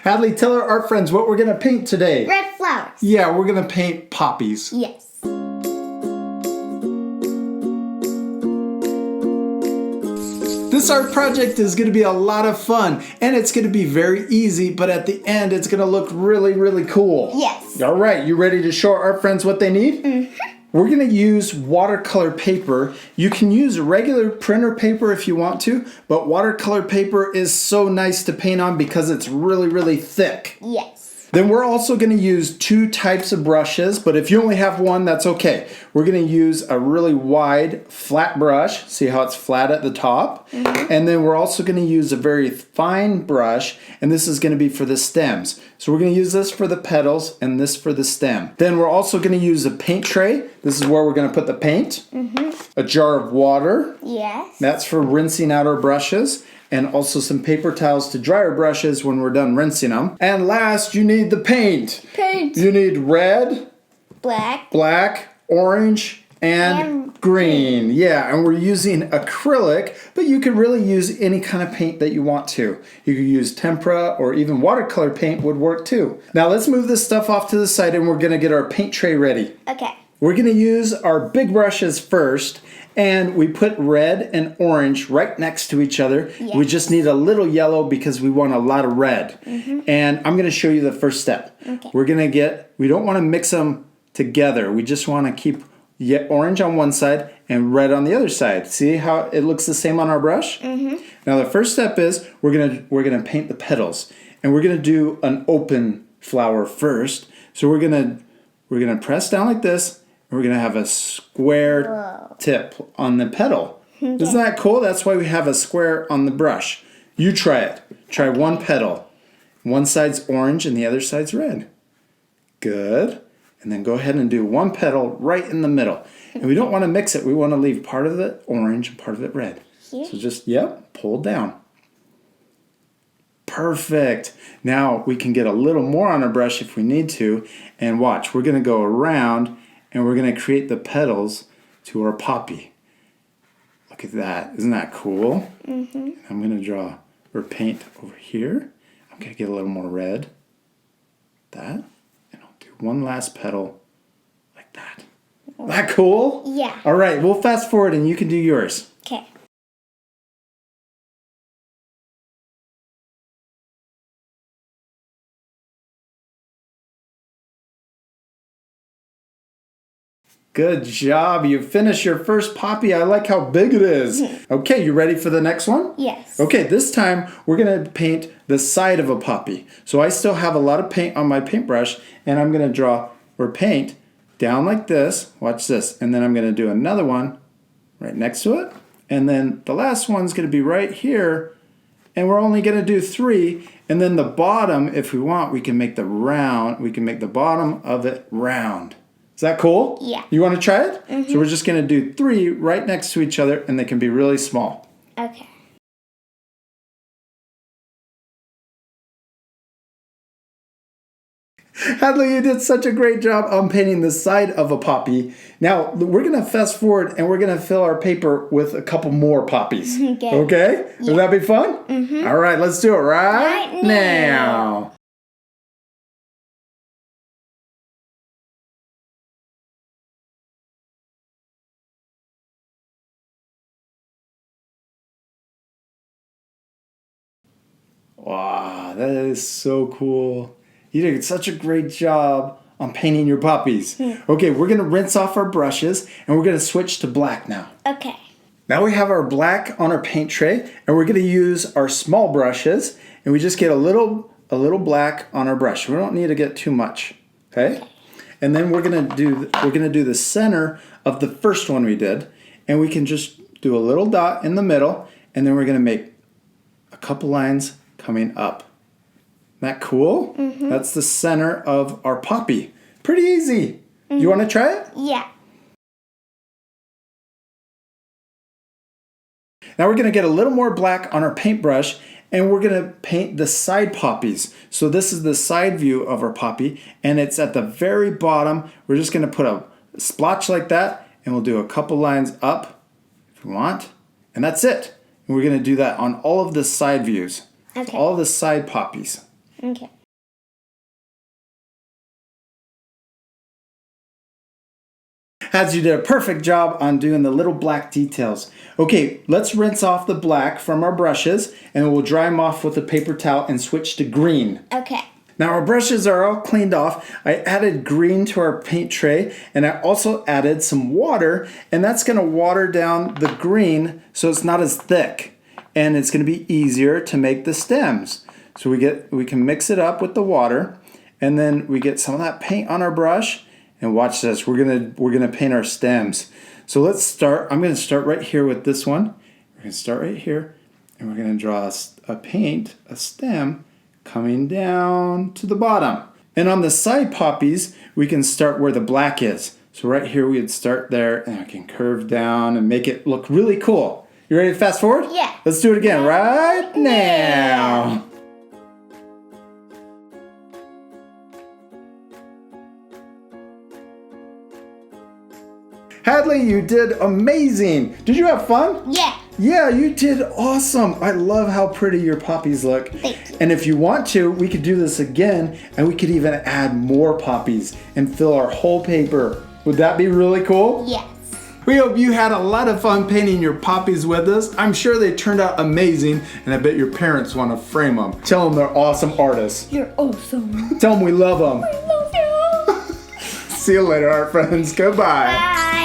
Hadley, tell our art friends what we're going to paint today. Red flowers. Yeah, we're going to paint poppies. Yes. This art project is going to be a lot of fun, and it's going to be very easy, but at the end, it's going to look really, really cool. Yes. All right, you ready to show our art friends what they need? Mm-hmm. We're going to use watercolor paper. You can use regular printer paper if you want to, but watercolor paper is so nice to paint on because it's really, really thick. Yes. Then we're also going to use two types of brushes, but if you only have one, that's okay. We're going to use a really wide, flat brush. See how it's flat at the top? Mm-hmm. And then we're also going to use a very fine brush, and this is going to be for the stems. So we're going to use this for the petals and this for the stem. Then we're also going to use a paint tray. This is where we're going to put the paint. Mm-hmm. A jar of water. Yes. That's for rinsing out our brushes. And also some paper towels to dry our brushes when we're done rinsing them. And last, you need the paint. Paint. You need red, black, orange, and green. Yeah, and we're using acrylic, but you can really use any kind of paint that you want to. You could use tempera or even watercolor paint would work too. Now let's move this stuff off to the side and we're gonna get our paint tray ready. Okay. We're gonna use our big brushes first. And we put red and orange right next to each other. Yes. We just need a little yellow because we want a lot of red. Mm-hmm. And I'm going to show you the first step. Okay. We don't want to mix them together. We just want to keep orange on one side and red on the other side. See how it looks the same on our brush? Mm-hmm. Now the first step is we're gonna paint the petals. And we're going to do an open flower first. So we're going to press down like this. We're going to have a square tip on the petal. Okay. Isn't that cool? That's why we have a square on the brush. You try it. Try one petal. One side's orange and the other side's red. Good. And then go ahead and do one petal right in the middle. And we don't want to mix it. We want to leave part of it orange and part of it red. Here? So just, pull down. Perfect. Now we can get a little more on our brush if we need to. And watch, we're going to go around and we're going to create the petals to our poppy. Look at that. Isn't that cool? Mm-hmm. I'm going to draw or paint over here. I'm going to get a little more red. That. And I'll do one last petal like that. Isn't that cool? Yeah. All right. We'll fast forward and you can do yours. Okay. Good job. You finished your first poppy. I like how big it is. Okay, you ready for the next one? Yes. Okay, this time we're going to paint the side of a poppy. So I still have a lot of paint on my paintbrush, and I'm going to draw or paint down like this. Watch this. And then I'm going to do another one right next to it. And then the last one's going to be right here. And we're only going to do 3. And then the bottom, if we want, we can make the bottom of it round. Is that cool? Yeah. You want to try it? Mm-hmm. So we're just going to do 3 right next to each other, and they can be really small. Okay. Hadley, you did such a great job on painting the side of a poppy. Now, we're going to fast forward, and we're going to fill our paper with a couple more poppies. Okay? Yeah. Will that be fun? Mm-hmm. All right, let's do it right now. Wow, that is so cool. You did such a great job on painting your poppies. Okay, we're going to rinse off our brushes and we're going to switch to black now. Okay. Now we have our black on our paint tray and we're going to use our small brushes and we just get a little black on our brush. We don't need to get too much. Okay? And then we're going to do the center of the first one we did, and we can just do a little dot in the middle, and then we're going to make a couple lines coming up. Isn't that cool? Mm-hmm. That's the center of our poppy. Pretty easy. Mm-hmm. You want to try it? Yeah. Now we're going to get a little more black on our paintbrush and we're going to paint the side poppies. So this is the side view of our poppy and it's at the very bottom. We're just going to put a splotch like that and we'll do a couple lines up if we want. And that's it. And we're going to do that on all of the side views. Okay. All the side poppies. Okay. Haz, you did a perfect job on doing the little black details. Okay, let's rinse off the black from our brushes and we'll dry them off with a paper towel and switch to green. Okay. Now our brushes are all cleaned off. I added green to our paint tray and I also added some water, and that's going to water down the green so it's not as thick and it's going to be easier to make the stems. So we can mix it up with the water, and then we get some of that paint on our brush, and watch this. We're gonna paint our stems. So let's start. I'm going to start right here with this one. We're going to start right here and we're going to draw a stem coming down to the bottom. And on the side poppies, we can start where the black is. So right here, we would start there, and I can curve down and make it look really cool. You ready to fast forward? Yeah. Let's do it again right now. Hadley, you did amazing. Did you have fun? Yeah. Yeah, you did awesome. I love how pretty your poppies look. Thank you. And if you want to, we could do this again, and we could even add more poppies and fill our whole paper. Would that be really cool? Yes. We hope you had a lot of fun painting your poppies with us. I'm sure they turned out amazing, and I bet your parents want to frame them. Tell them they're awesome artists. You're awesome. Tell them we love them. I love you. See you later, our friends. Goodbye. Bye.